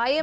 IMF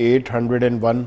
801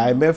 IMF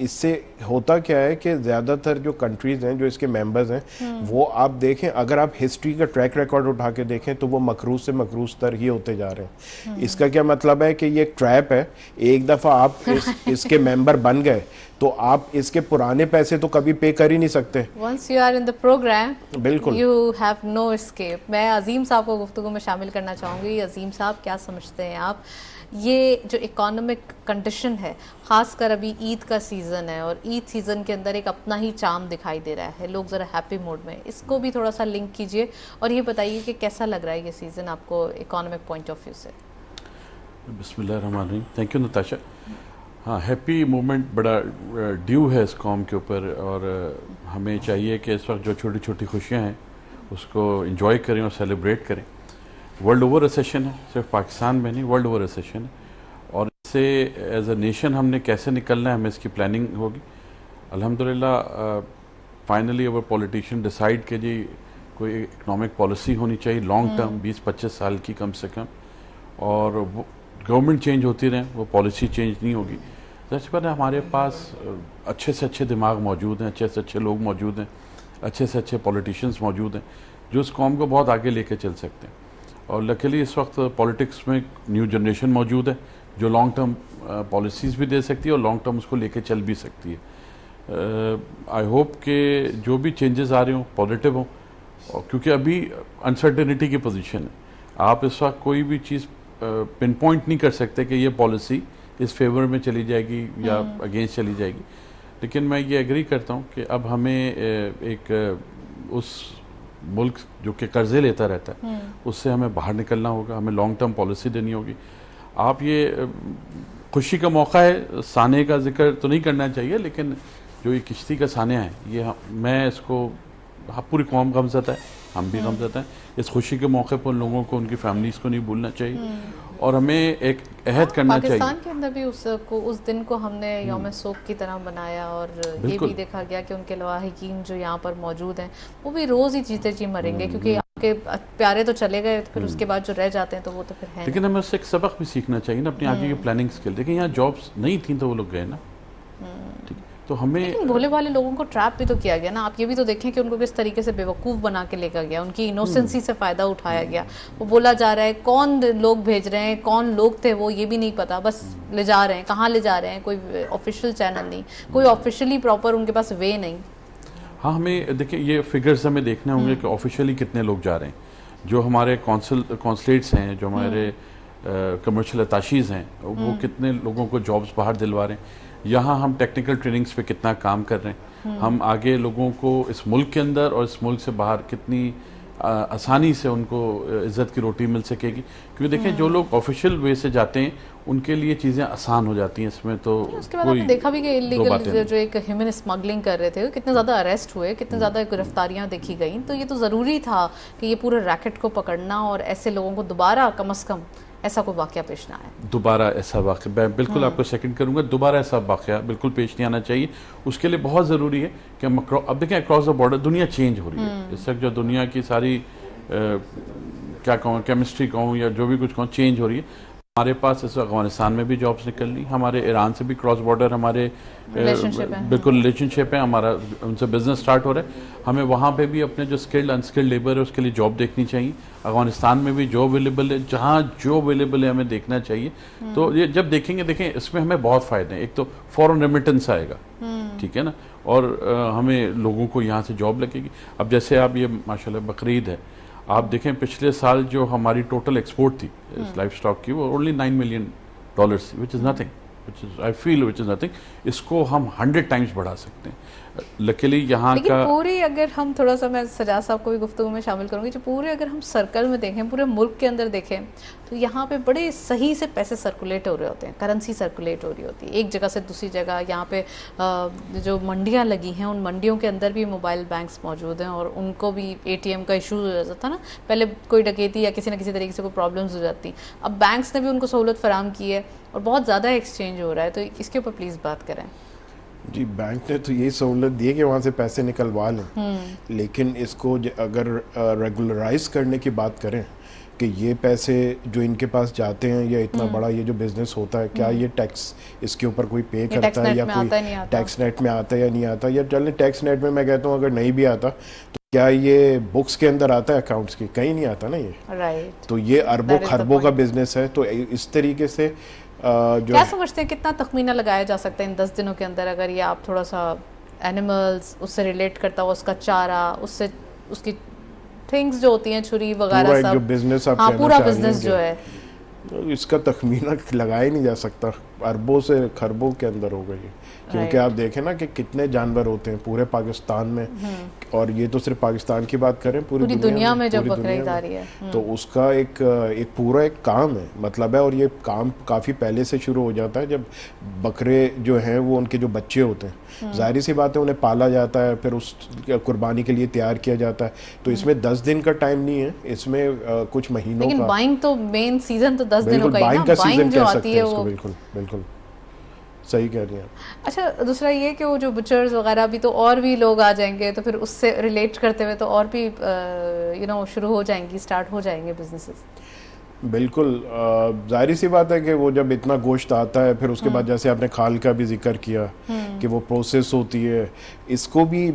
اس سے ہوتا کیا ہے کہ زیادہ تر جو کنٹریز ہیں جو اس کے ممبرز ہیں وہ آپ دیکھیں, اگر آپ ہسٹری کا ٹریک ریکارڈ اٹھا کے دیکھیں تو وہ مقروض سے مقروض تر ہی ہوتے جا رہے ہیں. اس کا کیا مطلب ہے کہ یہ ایک ٹریپ ہے, ایک دفعہ آپ اس کے ممبر بن گئے تو آپ اس کے پرانے پیسے تو کبھی پے کر ہی نہیں سکتے. once you are in the program, بالکل you have no escape. میں عظیم صاحب کو گفتگو میں شامل کرنا چاہوں گی. عظیم صاحب, کیا سمجھتے ہیں آپ, یہ جو اکانومک کنڈیشن ہے, خاص کر ابھی عید کا سیزن ہے اور عید سیزن کے اندر ایک اپنا ہی چام دکھائی دے رہا ہے, لوگ ذرا ہیپی موڈ میں, اس کو بھی تھوڑا سا لنک کیجئے اور یہ بتائیے کہ کیسا لگ رہا ہے یہ سیزن آپ کو اکانومک پوائنٹ آف ویو سے. بسم اللہ الرحمن الرحیم. Thank you Natasha. ہاں, ہیپی مومنٹ بڑا ڈیو ہے اس قوم کے اوپر, اور ہمیں چاہیے کہ اس وقت جو چھوٹی چھوٹی خوشیاں ہیں اس کو انجوائے کریں اور سیلیبریٹ کریں. ورلڈ اوور ریسیشن ہے, صرف پاکستان میں نہیں, ورلڈ اوور ریسیشن ہے, اور اس سے ایز اے نیشن ہم نے کیسے نکلنا ہے, ہمیں اس کی پلاننگ ہوگی. الحمدللہ فائنلی اوور پولیٹیشین ڈیسائیڈ کہ جی کوئی اکنامک پالیسی ہونی چاہیے لانگ ٹرم, 20-25 سال کی کم سے کم, اور وہ گورنمنٹ چینج ہوتی رہیں, وہ پالیسی چینج نہیں ہوگی. ظاہر بات ہے ہمارے پاس اچھے سے اچھے دماغ موجود ہیں, اچھے سے اچھے لوگ موجود ہیں, اچھے سے اچھے پولیٹیشینس موجود ہیں جو اس قوم کو بہت آگے لے کے چل سکتے ہیں. اور لکیلی اس وقت پولیٹکس میں نیو جنریشن موجود ہے جو لانگ ٹرم پالیسیز بھی دے سکتی ہے اور لانگ ٹرم اس کو لے کے چل بھی سکتی ہے. آئی ہوپ کہ جو بھی چینجز آ رہے ہوں پازیٹیو ہوں, کیونکہ ابھی انسرٹینٹی کی پوزیشن ہے. آپ اس وقت کوئی بھی چیز پن پوائنٹ نہیں کر سکتے کہ یہ پالیسی اس فیور میں چلی جائے گی یا اگینسٹ چلی جائے گی. لیکن میں یہ ایگری کرتا ہوں کہ اب ہمیں ایک اس ملک جو کہ قرضے لیتا رہتا ہے اس سے ہمیں باہر نکلنا ہوگا, ہمیں لانگ ٹرم پالیسی دینی ہوگی. آپ یہ خوشی کا موقع ہے, سانے کا ذکر تو نہیں کرنا چاہیے, لیکن جو یہ کشتی کا سانحہ ہے یہ میں اس کو, پوری قوم غمزدہ ہے, ہم بھی غمزدہ ہیں. اس خوشی کے موقع پر ان لوگوں کو, ان کی فیملیز کو نہیں بھولنا چاہیے, اور ہمیں ایک عہد کرنا چاہیے. پاکستان کے اندر بھی اس دن کو ہم نے یوم سوگ کی طرح بنایا, اور یہ بھی دیکھا گیا کہ ان کے لواحقین جو یہاں پر موجود ہیں وہ بھی روز ہی جیتے جی مریں گے, کیونکہ آپ کے پیارے تو چلے گئے, پھر اس کے بعد جو رہ جاتے ہیں تو وہ تو پھر ہیں. لیکن ہمیں اس سے ایک سبق بھی سیکھنا چاہیے نا, اپنی آگے کی پلاننگ اسکل. دیکھیں یہاں جابس نہیں تھیں تو وہ لوگ گئے نا, تو ہمیں بھولے والے لوگوں کو ٹریپ بھی تو کیا گیا نا. آپ یہ بھی تو دیکھیں کہ ان کو کس طریقے سے بیوقوف بنا کے لے کر گیا, ان کی انوسنسی سے فائدہ اٹھایا گیا. وہ بولا جا رہا ہے کون لوگ بھیج رہے ہیں, کون لوگ تھے وہ, یہ بھی نہیں پتا, بس لے جا رہے ہیں. کہاں لے جا رہے ہیں, کوئی آفیشیل چینل نہیں, کوئی آفیشیلی پراپر ان کے پاس وے نہیں. ہاں, ہمیں دیکھیں یہ فگرز ہمیں دیکھنے ہوں گے کہ آفیشیلی کتنے لوگ جا رہے ہیں. جو ہمارے کونسلیٹس ہیں, جو ہمارے کمرشل اتاشیز ہیں, وہ کتنے لوگوں کو جابس باہر دلوا رہے ہیں. یہاں ہم ٹیکنیکل ٹریننگز پہ کتنا کام کر رہے ہیں. ہم آگے لوگوں کو اس ملک کے اندر اور اس ملک سے باہر کتنی آسانی سے ان کو عزت کی روٹی مل سکے گی. کیونکہ دیکھیں جو لوگ آفیشیل وے سے جاتے ہیں ان کے لیے چیزیں آسان ہو جاتی ہیں. اس میں تو اس کے بعد آپ نے دیکھا بھی کہ اللیگل جو ایک ہیومن اسمگلنگ کر رہے تھے, کتنے زیادہ اریسٹ ہوئے, کتنے زیادہ گرفتاریاں دیکھی گئیں. تو یہ تو ضروری تھا کہ یہ پورے ریکٹ کو پکڑنا, اور ایسے لوگوں کو دوبارہ کم از کم ایسا کوئی واقعہ پیش نہ آئے. دوبارہ ایسا واقعہ, میں بالکل آپ کو سیکنڈ کروں گا, دوبارہ ایسا واقعہ بالکل پیش نہیں آنا چاہیے. اس کے لیے بہت ضروری ہے کہ ہم اب دیکھیں اکراس دا بارڈر دنیا چینج ہو رہی ہے. اس وقت جو دنیا کی ساری کیا کہوں, کیمسٹری کہوں یا جو بھی کچھ کہوں, چینج ہو رہی ہے. ہمارے پاس اس وقت افغانستان میں بھی جابس نکل رہی, ہمارے ایران سے بھی کراس بارڈر ہمارے بالکل ریلیشن شپ ہے, ہمارا ان سے بزنس سٹارٹ ہو رہا ہے. ہمیں وہاں پہ بھی اپنے جو اسکلڈ انسکلڈ لیبر ہے اس کے لیے جاب دیکھنی چاہیے. افغانستان میں بھی جو اویلیبل ہے, جہاں جو اویلیبل ہے ہمیں دیکھنا چاہیے. تو یہ جب دیکھیں گے, دیکھیں اس میں ہمیں بہت فائدے ہیں. ایک تو فورن ریمیٹنس آئے گا, ٹھیک ہے نا, اور ہمیں لوگوں کو یہاں سے جاب لگے گی. اب جیسے آپ یہ ماشاءاللہ بقرعید ہے, آپ دیکھیں پچھلے سال جو ہماری ٹوٹل ایکسپورٹ تھی لائف سٹاک کی, وہ اونلی $9 million تھی, which is nothing, I feel which is nothing. اس کو ہم 100 times بڑھا سکتے ہیں. لکیلی یہاں کا پوری, اگر ہم تھوڑا سا, میں سجاد صاحب کو بھی گفتگو میں شامل کروں گی, جو پورے اگر ہم سرکل میں دیکھیں, پورے ملک کے اندر دیکھیں, تو یہاں پہ بڑے صحیح سے پیسے سرکولیٹ ہو رہے ہوتے ہیں, کرنسی سرکولیٹ ہو رہی ہوتی ہے ایک جگہ سے دوسری جگہ. یہاں پہ جو منڈیاں لگی ہیں, ان منڈیوں کے اندر بھی موبائل بینکس موجود ہیں, اور ان کو بھی ATM کا ایشو ہو جاتا تھا نا پہلے, کوئی ڈکیتی یا کسی نہ کسی طریقے سے کوئی پرابلمز ہو جاتی. اب بینکس نے بھی ان کو سہولت فراہم کی ہے, اور بہت زیادہ ایکسچینج ہو رہا ہے. تو اس کے اوپر پلیز بات کریں. جی, بینک نے تو یہی سہولت دی ہے کہ وہاں سے پیسے نکلوا لیں, لیکن اس کو اگر ریگولرائز کرنے کی بات کریں کہ یہ پیسے جو ان کے پاس جاتے ہیں یا اتنا بڑا یہ جو بزنس ہوتا ہے کیا یہ ٹیکس اس کے اوپر کوئی پے کرتا ہے یا کوئی ٹیکس نیٹ میں آتا ہے یا نہیں آتا, یا چلیں ٹیکس نیٹ میں کہتا ہوں اگر نہیں بھی آتا تو کیا یہ بکس کے اندر آتا ہے اکاؤنٹس کی, کہیں نہیں آتا نا یہ. رائٹ. تو یہ اربوں خربوں کا بزنس ہے. تو اس طریقے سے جو کیا سمجھتے ہیں کتنا تخمینہ لگایا جا سکتا ہے ان 10 دنوں کے اندر, اگر یہ آپ تھوڑا سا اینیملز اس سے ریلیٹ کرتا ہو, اس کا چارہ, اس سے اس کی تھنگس جو ہوتی ہیں چھری وغیرہ سب, جو بزنس آپ ہاں پورا بزنس جو ہے اس کا تخمینہ لگایا ہی نہیں جا سکتا, اربوں سے خربوں کے اندر ہوگا یہ. کیونکہ آپ دیکھیں نا کہ کتنے جانور ہوتے ہیں پورے پاکستان میں, اور یہ تو صرف پاکستان کی بات کریں, پوری دنیا میں جب بقرعید آ رہی ہے تو اس کا ایک پورا ایک کام ہے, مطلب ہے. اور یہ کام کافی پہلے سے شروع ہو جاتا ہے جب بکرے جو ہیں وہ ان کے جو بچے ہوتے ہیں, ظاہری سی بات ہے انہیں پالا جاتا ہے, پھر اس قربانی کے لیے تیار کیا جاتا ہے. تو اس میں 10 دن کا ٹائم نہیں ہے, اس میں کچھ مہینوں کا. لیکن بائنگ تو مین سیزن تو 10 دنوں کا ہی نا, بائنگ جو آتی ہے وہ بالکل بالکل صحیح کہہ رہی ہیں. اچھا دوسرا یہ کہ وہ جو بچرز وغیرہ بھی تو اور بھی لوگ آ جائیں گے, تو پھر اس سے ریلیٹ کرتے ہوئے تو اور بھی شروع ہو جائیں گی, اسٹارٹ ہو جائیں گے بزنسز. بالکل ظاہری سی بات ہے کہ وہ جب اتنا گوشت آتا ہے, پھر اس کے بعد جیسے آپ نے کھال کا بھی ذکر کیا کہ وہ پروسیس ہوتی ہے, اس کو بھی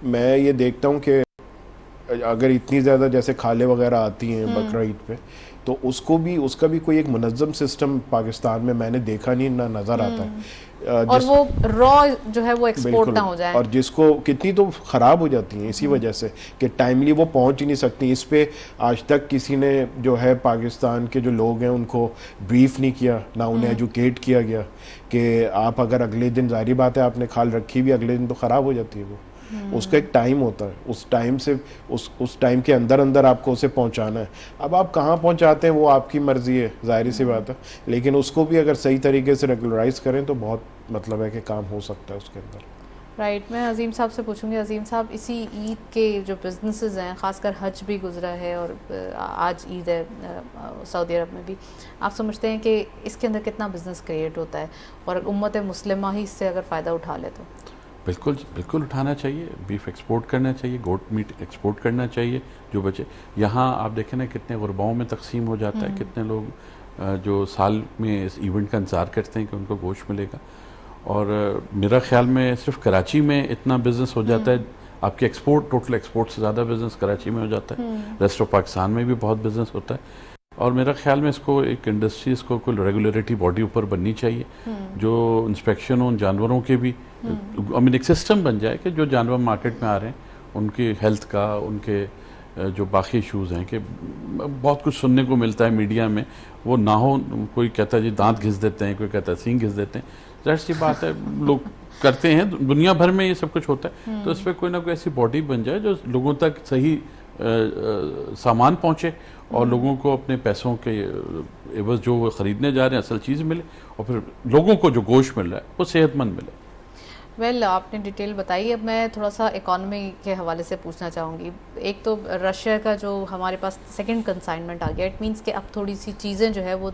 میں یہ دیکھتا ہوں کہ اگر اتنی زیادہ جیسے کھالیں وغیرہ آتی ہیں بقرعید پہ, تو اس کا بھی کوئی ایک منظم سسٹم پاکستان میں نے دیکھا نہیں, نہ نظر آتا ہے. اور وہ را جو ہے وہ ایکسپورٹ نہ ہو جائے, اور جس کو کتنی تو خراب ہو جاتی ہیں اسی وجہ سے کہ ٹائملی وہ پہنچ ہی نہیں سکتی. اس پہ آج تک کسی نے جو ہے پاکستان کے جو لوگ ہیں ان کو بریف نہیں کیا, نہ انہیں ایجوکیٹ کیا گیا کہ آپ اگر اگلے دن, ظاہری بات ہے آپ نے کھال رکھی بھی, اگلے دن تو خراب ہو جاتی ہے وہ. اس کا ایک ٹائم ہوتا ہے, اس ٹائم سے اس ٹائم کے اندر آپ کو اسے پہنچانا ہے. اب آپ کہاں پہنچاتے ہیں وہ آپ کی مرضی ہے, ظاہری سی بات ہے, لیکن اس کو بھی اگر صحیح طریقے سے ریگولرائز کریں تو بہت مطلب ہے کہ کام ہو سکتا ہے اس کے اندر. رائٹ. میں عظیم صاحب سے پوچھوں گی, عظیم صاحب اسی عید کے جو بزنسز ہیں, خاص کر حج بھی گزرا ہے اور آج عید ہے سعودی عرب میں بھی, آپ سمجھتے ہیں کہ اس کے اندر کتنا بزنس کریٹ ہوتا ہے, اور امت مسلمہ ہی اس سے اگر فائدہ اٹھا لے تو؟ بالکل بالکل اٹھانا چاہیے. بیف ایکسپورٹ کرنا چاہیے, گوٹ میٹ ایکسپورٹ کرنا چاہیے جو بچے. یہاں آپ دیکھیں نا کتنے غرباؤں میں تقسیم ہو جاتا ہے, کتنے لوگ جو سال میں اس ایونٹ کا انتظار کرتے ہیں کہ ان کو گوشت ملے گا. اور میرا خیال میں صرف کراچی میں اتنا بزنس ہو جاتا ہے, آپ کے ایکسپورٹ, ٹوٹل ایکسپورٹ سے زیادہ بزنس کراچی میں ہو جاتا ہے. ریسٹ آف پاکستان میں بھی بہت بزنس ہوتا ہے. اور میرا خیال میں اس کو ایک انڈسٹری, اس کو کوئی ریگولیٹری باڈی اوپر بننی چاہیے جو انسپیکشن ہو ان جانوروں کے بھی, ایک سسٹم بن جائے کہ جو جانور مارکیٹ میں آ رہے ہیں ان کی ہیلتھ کا, ان کے جو باقی ایشوز ہیں, کہ بہت کچھ سننے کو ملتا ہے میڈیا میں, وہ نہ ہو. کوئی کہتا ہے جی دانت گھس دیتے ہیں, کوئی کہتا ہے سینگ گھس دیتے ہیں. ظاہر سی بات ہے لوگ کرتے ہیں, دنیا بھر میں یہ سب کچھ ہوتا ہے. تو اس پہ کوئی نہ کوئی ایسی باڈی بن جائے جو لوگوں تک صحیح سامان پہنچے, اور لوگوں کو اپنے پیسوں کے عوض جو وہ خریدنے جا رہے ہیں اصل چیز ملے, اور پھر لوگوں کو جو گوشت مل رہا ہے وہ صحت مند ملے. ویل آپ نے ڈیٹیل بتائی. اب میں تھوڑا سا اکانومی کے حوالے سے پوچھنا چاہوں گی. ایک تو رشیا کا جو ہمارے پاس سیکنڈ کنسائنمنٹ آ گیا, اٹ مینس کہ اب تھوڑی سی چیزیں جو ہے وہ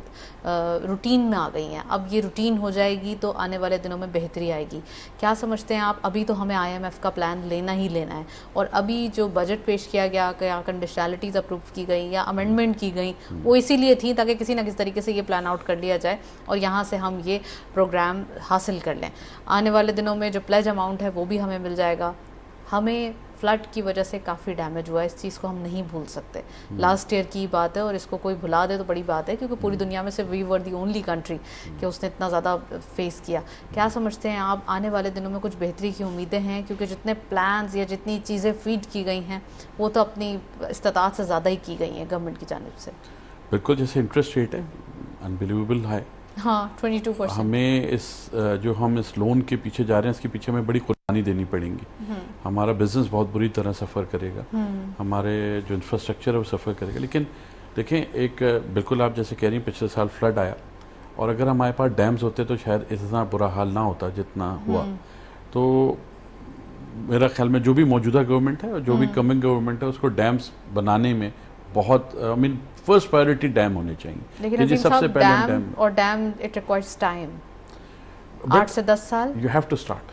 روٹین میں آ گئی ہیں. اب یہ روٹین ہو جائے گی تو آنے والے دنوں میں بہتری آئے گی. کیا سمجھتے ہیں آپ؟ ابھی تو ہمیں IMF کا پلان لینا ہی لینا ہے, اور ابھی جو بجٹ پیش کیا گیا, کیا کنڈیشنالٹیز اپروو کی گئیں یا امینڈمنٹ کی گئیں, وہ اسی لیے تھیں تاکہ کسی نہ کسی طریقے سے یہ پلان آؤٹ کر لیا جائے اور یہاں سے ہم یہ پروگرام حاصل کر لیں. آنے والے دنوں میں جو پلیج اماؤنٹ ہے وہ بھی ہمیں مل جائے گا. ہمیں فلڈ کی وجہ سے کافی ڈیمیج ہوا ہے, اس چیز کو ہم نہیں بھول سکتے. لاسٹ ایئر کی بات ہے, اور اس کو کوئی بھلا دے تو بڑی بات ہے, کیونکہ پوری دنیا میں سے وی ور دی اونلی کنٹری کہ اس نے اتنا زیادہ فیس کیا. کیا سمجھتے ہیں آپ آنے والے دنوں میں کچھ بہتری کی امیدیں ہیں؟ کیونکہ جتنے پلانز یا جتنی چیزیں فیڈ کی گئی ہیں وہ تو اپنی استطاعت سے زیادہ ہی کی گئی ہیں گورنمنٹ کی جانب سے. بالکل, جیسے انٹرسٹ ریٹ ہے انبلیویبل ہائی. ہاں 22%. ہمیں جو ہم اس لون کے پیچھے جا رہے ہیں اس کے پیچھے ہمیں بڑی قربانی دینی پڑیں گی. ہمارا بزنس بہت بری طرح سفر کرے گا, ہمارے جو انفراسٹرکچر ہے وہ سفر کرے گا. لیکن دیکھیں ایک بالکل آپ جیسے کہہ رہی ہیں پچھلے سال فلڈ آیا, اور اگر ہمارے پاس ڈیمز ہوتے تو شاید اتنا برا حال نہ ہوتا جتنا ہوا. تو میرا خیال میں جو بھی موجودہ گورنمنٹ ہے اور جو بھی کمنگ گورنمنٹ ہے اس کو ڈیمز بنانے میں بہت فرسٹ پرائیورٹی ڈیم ہونے چاہیے. لیکن سب سے پہلے ڈیم اٹ ریکوائرز ٹائم, 8 سے 10 سال. You have to start.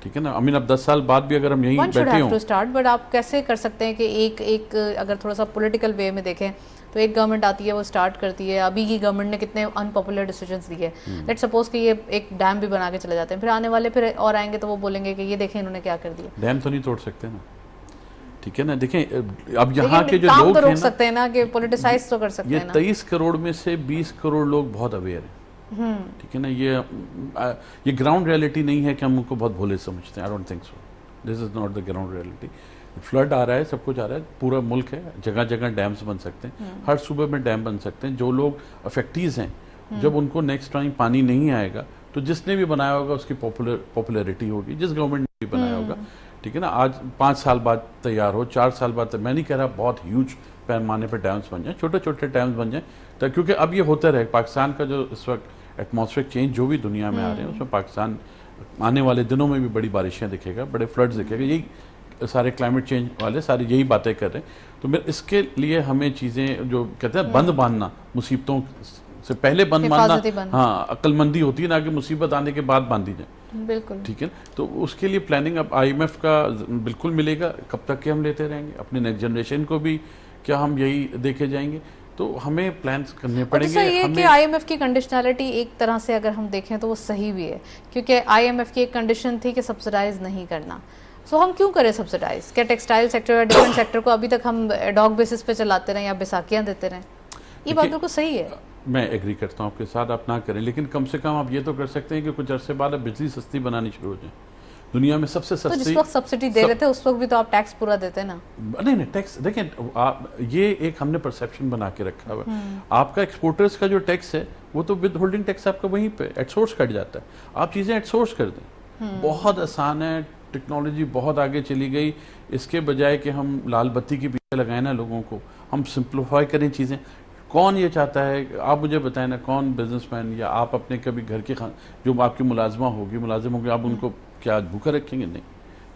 ٹھیک ہے نا. اب 10 سال بعد بھی اگر ہم یہیں One should بیٹھے have to ہوں. start, but آپ کیسے کر سکتے ہیں کہ ایک اگر تھوڑا سا پولیٹیکل وے میں دیکھیں تو ایک گورنمنٹ آتی ہے وہ اسٹارٹ کرتی ہے. ابھی کی گورنمنٹ نے کتنے ان پاپولر ڈیسیجنس لیے. لیٹ سپوز کہ یہ ایک ڈیم بھی بنا کے چلے جاتے ہیں, پھر آنے والے پھر اور آئیں گے تو وہ بولیں گے کہ یہ دیکھیں انہوں نے کیا کر دیا. ڈیم تو نہیں توڑ سکتے نا, ٹھیک ہے نا. دیکھیں اب یہاں کے جو کام لوگ تو ہیں روک نا, سکتے ہیں نا, کہ پولیٹیسائز تو کر سکتے یہ ہیں نا. 23 کروڑ میں سے 20 کروڑ لوگ بہت اویئر ہیں, ٹھیک ہے نا. یہ گراؤنڈ ریئلٹی نہیں ہے کہ ہم ان کو بہت بھولے سمجھتے ہیں. I don't think so. This is not the ground reality. Flood آ رہا ہے, سب کچھ آ رہا ہے, پورا ملک ہے, جگہ جگہ ڈیمز بن سکتے ہیں, ہر صوبے میں ڈیم بن سکتے ہیں. جو لوگ افیکٹیز ہیں, جب ان کو نیکسٹ ٹائم پانی نہیں آئے گا تو جس نے بھی بنایا ہوگا اس کی پاپولیرٹی ہوگی, جس گورنمنٹ نے بھی بنایا ہوگا, ٹھیک ہے نا. آج 5 سال بعد تیار ہو, 4 سال بعد, میں نہیں کہہ رہا بہت ہیوج پیمانے پہ ڈیمز بن جائیں, چھوٹے چھوٹے ڈیمز بن جائیں, کیونکہ اب یہ ہوتا رہے. پاکستان کا جو اس وقت ایٹماسفیئر چینج جو بھی دنیا میں آ رہے ہیں, اس میں پاکستان آنے والے دنوں میں بھی بڑی بارشیں دکھے گا, بڑے فلڈز دکھے گا. یہی سارے کلائمیٹ چینج والے سارے یہی باتیں کر رہے ہیں. تو اس کے لیے ہمیں چیزیں جو کہتے ہیں بند باندھنا, مصیبتوں سے پہلے بند باندھنا, ہاں, عقل مندی ہوتی ہے, نہ کہ مصیبت آنے کے بعد باندھی جائیں. بالکل ٹھیک ہے. تو اس کے لیے پلاننگ اب IMF کا بالکل ملے گا. کب تک کہ ہم لیتے رہیں گے اپنے نیکسٹ جنریشن کو بھی, کیا ہم یہی دیکھے جائیں گے؟ تو ہمیں پلانس کرنے پڑیں گے. یہ کہ IMF کی کنڈیشنالٹی ایک طرح سے اگر ہم دیکھیں تو وہ صحیح بھی ہے, کیونکہ IMF کی ایک کنڈیشن تھی کہ سبسڈائز نہیں کرنا. سو ہم کیوں کریں سبسڈائز؟ کیا ٹیکسٹائل سیکٹر یا ڈیفنس سیکٹر کو ابھی تک ہم ڈاگ بیسس پہ چلاتے رہیں یا بیساکیاں دیتے رہیں؟ یہ بات بالکل صحیح ہے. میں ایگری کرتا ہوں آپ کے ساتھ, آپ نہ کریں, لیکن کم سے کم آپ یہ تو کر سکتے ہیں کہ کچھ عرصے بعد اب بجلی سستی بنانی شروع ہو جائیں. دنیا میں سب سے سستی, جس وقت سبسڈی دے رہے تھے اس وقت بھی تو آپ ٹیکس پورا دیتے نا. نہیں ٹیکس دیکھیں, یہ ایک ہم نے پرسیپشن بنا کے رکھا ہوا ہے. آپ کا ایکسپورٹرز کا جو ٹیکس ہے وہ تو ود ہولڈنگ ٹیکس آپ کا وہیں پہ ایٹ سورس کٹ جاتا ہے. آپ چیزیں ایٹ سورس کر دیں, بہت آسان ہے. ٹیکنالوجی بہت آگے چلی گئی. اس کے بجائے کہ ہم لال بتی کے پیچھے لگائیں نا لوگوں کو, ہم سمپلیفائی کریں چیزیں. کون یہ چاہتا ہے, آپ مجھے بتائیں نا, کون بزنس مین یا آپ اپنے کبھی گھر کے جو آپ کی ملازم ہوگی, آپ ان کو کیا بھوکا رکھیں گے؟ نہیں,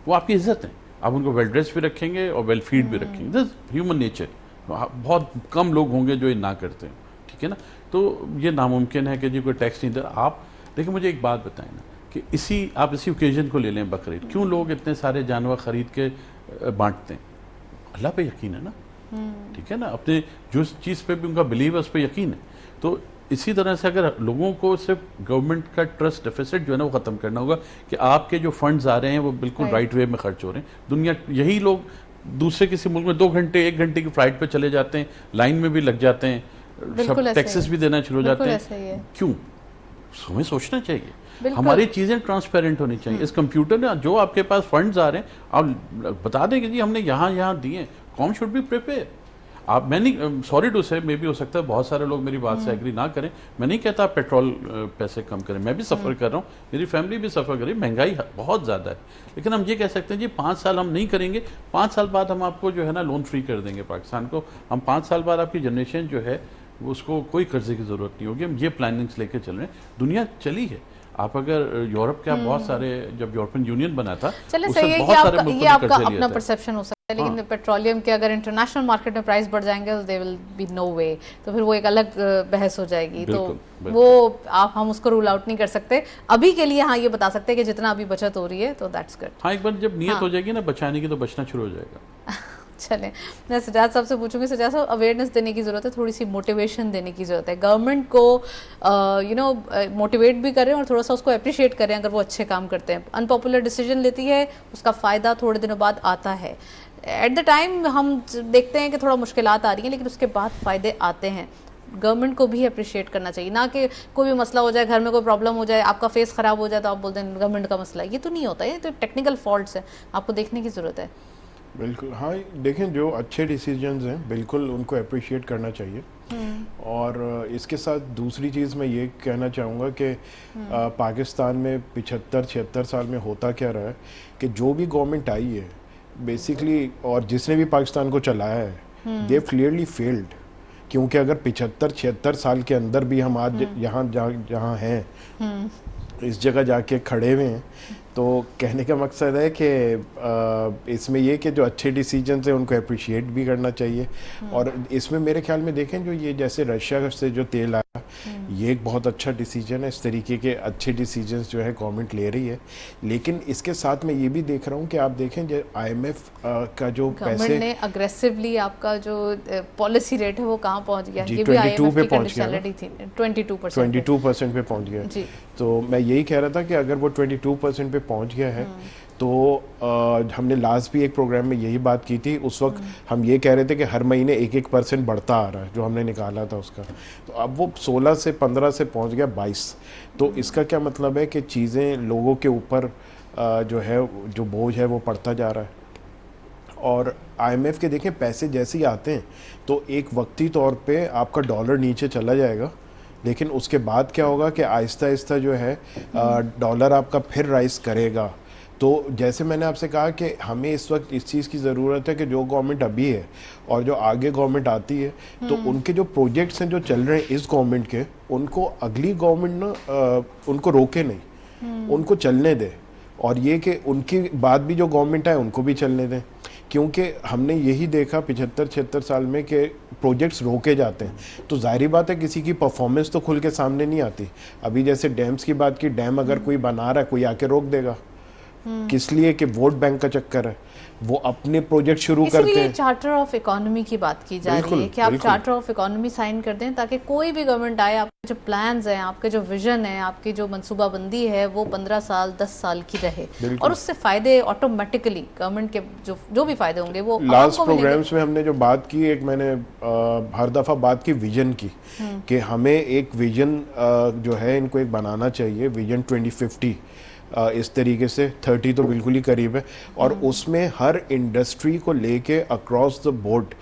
وہ آپ کی عزت ہے. آپ ان کو ویل ڈریس بھی رکھیں گے اور ویل فیڈ بھی رکھیں گے. This human nature. بہت کم لوگ ہوں گے جو یہ نہ کرتے ہیں, ٹھیک ہے نا. تو یہ ناممکن ہے کہ جی کوئی ٹیکس نہیں دے. آپ دیکھیں, مجھے ایک بات بتائیں نا, کہ آپ اسی اوکیزن کو لے لیں, بقرعید, کیوں لوگ اتنے سارے جانور خرید کے بانٹتے ہیں؟ اللہ پہ یقین ہے نا, ٹھیک ہے نا. اپنے جو چیز پہ بھی ان کا بلیو ہے اس پہ یقین ہے. تو اسی طرح سے اگر لوگوں کو صرف گورنمنٹ کا ٹرسٹ ڈیفیسٹ جو ہے نا وہ ختم کرنا ہوگا, کہ آپ کے جو فنڈز آ رہے ہیں وہ بالکل رائٹ وے میں خرچ ہو رہے ہیں. دنیا یہی لوگ دوسرے کسی ملک میں 2 گھنٹے 1 گھنٹے کی فلائٹ پہ چلے جاتے ہیں, لائن میں بھی لگ جاتے ہیں, سب ٹیکسز بھی دینا شروع ہو جاتے ہیں. کیوں؟ ہمیں سوچنا چاہیے. ہماری چیزیں ٹرانسپیرنٹ ہونی چاہیے. اس کمپیوٹر نے جو آپ کے پاس فنڈز آ رہے ہیں آپ بتا دیں کہ جی ہم نے یہاں دیے ہیں. قوم شوڈ بی پریپیئر. آپ, میں نہیں, سوری ٹو سے, میں بھی ہو سکتا ہے بہت سارے لوگ میری بات سے ایگری نہ کریں. میں نہیں کہتا آپ پیٹرول پیسے کم کریں, میں بھی سفر کر رہا ہوں, میری فیملی بھی سفر کر رہی ہے, مہنگائی بہت زیادہ ہے. لیکن ہم یہ کہہ سکتے ہیں جی 5 سال ہم نہیں کریں گے, 5 سال بعد ہم آپ کو جو ہے نا لون فری کر دیں گے پاکستان کو. ہم 5 سال بعد آپ کی جنریشن جو ہے اس کو کوئی قرضے کی ضرورت نہیں ہوگی. ہم یہ پلاننگز لے کے چل رہے ہیں. دنیا چلی ہے. آپ اگر یورپ کا بہت سارے, جب یورپین یونین بنا تھا, چلے صحیح ہے کہ یہ آپ کا اپنا پرسیپشن ہو سکتا ہے, لیکن پیٹرولیم کے اگر انٹرنیشنل مارکیٹ میں پرائز بڑھ جائیں گے تو دے ول بی نو وے, تو پھر وہ ایک الگ بحث ہو جائے گی. تو وہ ہم اس کو رول آؤٹ نہیں کر سکتے ابھی کے لیے. ہاں یہ بتا سکتے ہیں کہ جتنا ابھی بچت ہو رہی ہے تو دیٹس گڈ. ہاں, ایک بار جب نیت ہو جائے گی نا بچانے کی تو بچنا شروع ہو جائے گا. چلیں, میں سجاد صاحب سے پوچھوں گی. سجاد صاحب, اویئرنیس دینے کی ضرورت ہے, تھوڑی سی موٹیویشن دینے کی ضرورت ہے. گورنمنٹ کو موٹیویٹ بھی کریں اور تھوڑا سا اس کو اپریشیٹ کریں اگر وہ اچھے کام کرتے ہیں. ان پاپولر ڈیسیجن لیتی ہے, اس کا فائدہ تھوڑے دنوں بعد آتا ہے. ایٹ دا ٹائم ہم دیکھتے ہیں کہ تھوڑا مشکلات آ رہی ہیں, لیکن اس کے بعد فائدے آتے ہیں. گورنمنٹ کو بھی اپریشیٹ کرنا چاہیے, نہ کہ کوئی بھی مسئلہ ہو جائے, گھر میں کوئی پرابلم ہو جائے, آپ کا فیس خراب ہو جائے تو آپ بولتے ہیں گورنمنٹ کا مسئلہ ہے. یہ تو نہیں ہوتا, یہ تو ٹیکنیکل فالٹس ہیں, آپ کو دیکھنے کی ضرورت ہے. بالکل. ہاں دیکھیں, جو اچھے ڈیسیجنز ہیں بالکل ان کو اپریشیٹ کرنا چاہیے. اور اس کے ساتھ دوسری چیز میں یہ کہنا چاہوں گا کہ پاکستان میں 75-76 سال میں ہوتا کیا رہا ہے کہ جو بھی گورنمنٹ آئی ہے بیسیکلی, اور جس نے بھی پاکستان کو چلایا ہے, دے کلیئرلی فیلڈ. کیونکہ اگر 75-76 سال کے اندر بھی ہم آج جہاں ہیں, اس جگہ جا کے کھڑے ہوئے ہیں, تو کہنے کا مقصد ہے کہ اس میں یہ کہ جو اچھے ڈیسیجنز ہیں ان کو اپریشیٹ بھی کرنا چاہیے. اور اس میں میرے خیال میں دیکھیں, جو یہ جیسے رشیا سے جو تیل آیا, یہ ایک بہت اچھا ڈیسیجن ہے. اس طریقے کے اچھے ڈیسیجنز جو ہے گورنمنٹ لے رہی ہے, لیکن اس کے ساتھ میں یہ بھی دیکھ رہا ہوں کہ آپ دیکھیں جو آئی ایم ایف کا جو پیسے گورنمنٹ نے اگریسولی آپ کا جو پالیسی ریٹ ہے وہ کہاں پہنچ گیا, جی یہ بھی آئی ایم 22 ایف پہ کی پہنچ گیا, کنڈیشنلٹی تھی, 22% پہ پہنچ گیا. جی تو میں یہی کہہ رہا تھا کہ اگر وہ 22% پہ پہنچ گیا ہے تو ہم نے لاسٹ بھی ایک پروگرام میں یہی بات کی تھی, اس وقت ہم یہ کہہ رہے تھے کہ ہر مہینے 1% بڑھتا آ رہا ہے جو ہم نے نکالا تھا اس کا, تو اب وہ 16 سے 15 سے پہنچ گیا 22. تو اس کا کیا مطلب ہے کہ چیزیں لوگوں کے اوپر جو ہے جو بوجھ ہے وہ پڑتا جا رہا ہے. اور آئی ایم ایف کے دیکھیں پیسے جیسے ہی آتے ہیں تو ایک وقتی طور پہ آپ کا ڈالر نیچے چلا جائے گا, لیکن اس کے بعد کیا ہوگا کہ آہستہ آہستہ جو ہے ڈالر آپ کا پھر رائز کرے گا. تو جیسے میں نے آپ سے کہا کہ ہمیں اس وقت اس چیز کی ضرورت ہے کہ جو گورنمنٹ ابھی ہے اور جو آگے گورنمنٹ آتی ہے تو ان کے جو پروجیکٹس ہیں جو چل رہے ہیں اس گورنمنٹ کے, ان کو اگلی گورنمنٹ نا ان کو روکے نہیں, ان کو چلنے دے, اور یہ کہ ان کی بعد بھی جو گورنمنٹ آئے ان کو بھی چلنے دیں. کیونکہ ہم نے یہی دیکھا 75-76 سال میں کہ پروجیکٹس روکے جاتے ہیں, تو ظاہری بات ہے کسی کی پرفارمنس تو کھل کے سامنے نہیں آتی. ابھی جیسے ڈیمز کی بات کی, ڈیم اگر کوئی بنا رہا ہے کوئی آ کے روک دے گا, کس لیے کہ ووٹ بینک کا چکر ہے, وہ اپنے پروجیکٹ شروع کرتے ہیں. اس لیے چارٹر آف اکانومی کی بات کی جا رہی ہے کہ آپ چارٹر آف اکانومی سائن کر دیں تاکہ کوئی بھی گورنمنٹ آئے, آپ کے جو پلانز ہیں, آپ کے جو ویژن ہے, آپ کی جو منصوبہ بندی ہے وہ 15 سال 10 سال کی رہے, اور اس سے فائدے آٹومیٹکلی گورنمنٹ کے جو بھی فائدے ہوں گے وہ لاسٹ پروگرامز میں ہم نے جو بات کی, ایک میں نے ہر دفعہ بات کی ویژن کی کہ ہمیں ایک ویژن جو ہے ان کو ایک بنانا چاہیے, ویژن 2050 اس طریقے سے 30 تو بالکل ہی قریب ہے, اور اس میں ہر انڈسٹری کو لے کے اکراس دا بورڈ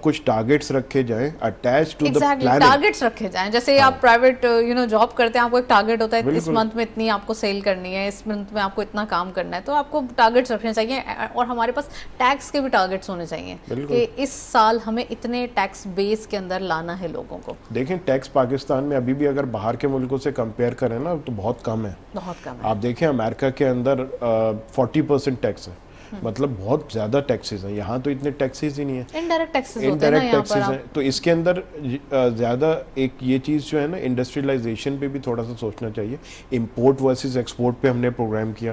کچھ ٹارگیٹس رکھے جائیں attach to the planning. Targets رکھے جائیں, جیسے آپ پرائیویٹ جاب کرتے ہیں, آپ کو ایک ٹارگیٹ ہوتا ہے اس منتھ میں اتنی آپ کو سیل کرنی ہے, اس منتھ میں آپ کو اتنا کام کرنا ہے, تو آپ کو ٹارگیٹس رکھنے چاہیے. اور ہمارے پاس ٹیکس کے بھی ٹارگیٹس ہونے چاہیے کہ اس سال ہمیں اتنے ٹیکس بیس کے اندر لانا ہے لوگوں کو. دیکھیں ٹیکس پاکستان میں ابھی بھی اگر باہر کے ملکوں سے کمپیئر کریں نا تو بہت کم ہے, بہت کم ہے. آپ دیکھیں امریکہ کے اندر 40% ٹیکس ہے, مطلب بہت زیادہ ٹیکسز ہیں. یہاں تو اتنے ٹیکسز ہی نہیں ہیں, انڈائریکٹ ٹیکسز ہوتے ہیں نا یہاں پر. تو اس کے اندر زیادہ ایک یہ چیز جو ہے نا انڈسٹریلائزیشن پہ بھی تھوڑا سا سوچنا چاہیے. امپورٹ ورسز ایکسپورٹ پہ ہم نے پروگرام کیا,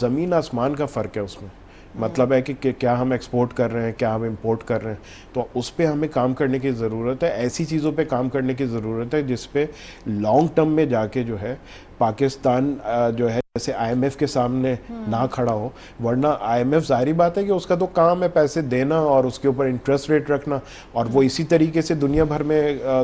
زمین آسمان کا فرق ہے اس میں. مطلب ہے کہ کیا ہم ایکسپورٹ کر رہے ہیں, کیا ہم امپورٹ کر رہے ہیں, تو اس پہ ہمیں کام کرنے کی ضرورت ہے. ایسی چیزوں پہ کام کرنے کی ضرورت ہے جس پہ لانگ ٹرم میں جا کے جو ہے پاکستان جو ہے جیسے آئی ایم ایف کے سامنے نہ کھڑا ہو. ورنہ آئی ایم ایف ظاہری بات ہے کہ اس کا تو کام ہے پیسے دینا اور اس کے اوپر انٹرسٹ ریٹ رکھنا, اور وہ اسی طریقے سے دنیا بھر میں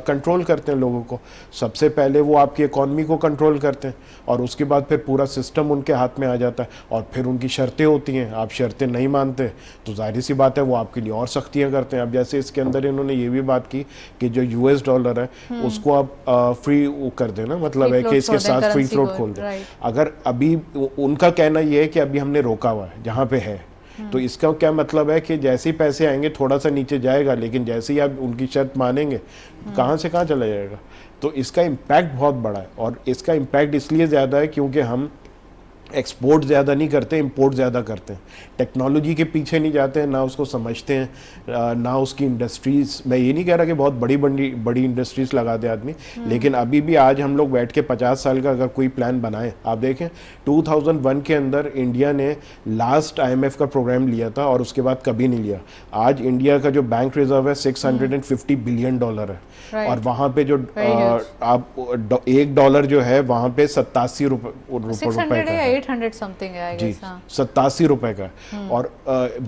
کنٹرول کرتے ہیں لوگوں کو. سب سے پہلے وہ آپ کی اکانومی کو کنٹرول کرتے ہیں اور اس کے بعد پھر پورا سسٹم ان کے ہاتھ میں آ جاتا ہے, اور پھر ان کی شرطیں ہوتی ہیں. آپ شرطیں نہیں مانتے تو ظاہری سی بات ہے وہ آپ کے لیے اور سختیاں کرتے ہیں. اب جیسے اس کے اندر انہوں نے یہ بھی بات کی کہ جو US ڈالر ہے اس کو آپ فری کر دینا, مطلب ہے کہ اس کے ساتھ فری فلوٹ کھول دیں. اگر ابھی ان کا کہنا یہ ہے کہ ابھی ہم نے روکا ہوا ہے جہاں پہ ہے, تو اس کا کیا مطلب ہے کہ جیسے ہی پیسے آئیں گے تھوڑا سا نیچے جائے گا, لیکن جیسے ہی آپ ان کی شرط مانیں گے کہاں سے کہاں چلا جائے گا. تو اس کا امپیکٹ بہت بڑا ہے, اور اس کا امپیکٹ اس لیے زیادہ ہے کیونکہ ہم ایکسپورٹ زیادہ نہیں کرتے, امپورٹ زیادہ کرتے ہیں. ٹیکنالوجی کے پیچھے نہیں جاتے ہیں, نہ اس کو سمجھتے ہیں, نہ اس کی انڈسٹریز. میں یہ نہیں کہہ رہا کہ بہت بڑی انڈسٹریز لگا دے آدمی, لیکن ابھی بھی آج ہم لوگ بیٹھ کے 50 سال کا اگر کوئی پلان بنائے, آپ دیکھیں 2001 کے اندر انڈیا نے لاسٹ آئی ایم ایف کا پروگرام لیا تھا اور اس کے بعد کبھی نہیں لیا. آج انڈیا کا جو بینک ریزرو ہے $650 بلین ہے, اور وہاں پہ جو آپ $1 جو ہے وہاں پہ 87 روپے کا ہے, 800 something ہے, جی 87 روپے کا. اور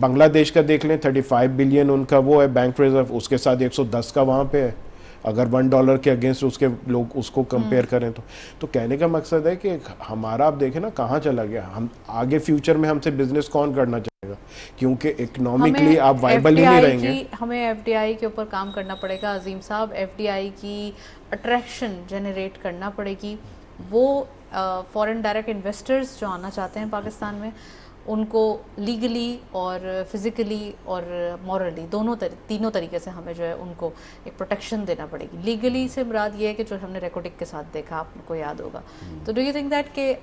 بنگلہ دیش کا دیکھ لیں 35 بلین ان کا وہ ہے بینک ریزرو, اس کے ساتھ 110 کا وہاں پہ ہے. اگر $1 کے اگینسٹ اس کے لوگ اس کو کمپیئر کریں تو کہنے کا مقصد ہے کہ ہمارا آپ دیکھیں نا کہاں چلا گیا. ہم آگے فیوچر میں ہم سے بزنس کون کرنا چاہے گا, کیونکہ اکنامکلی آپ وائبل ہی نہیں رہیں گے. ہمیں ایف ڈی آئی کے اوپر کام کرنا پڑے گا عظیم صاحب. ایف ڈی آئی کی اٹریکشن جنریٹ کرنا پڑے گی. وہ فورن ڈائریکٹ انویسٹرز جو آنا چاہتے ہیں پاکستان میں, ان کو لیگلی اور فزیکلی اور مورلی تینوں طریقے سے ہمیں جو ہے ان کو ایک پروٹیکشن دینا پڑے گی. لیگلی سے مراد یہ ہے کہ جو ہم نے ریکوٹک کے ساتھ دیکھا, آپ کو یاد ہوگا. تو ڈو یو تھنک دیٹ کہ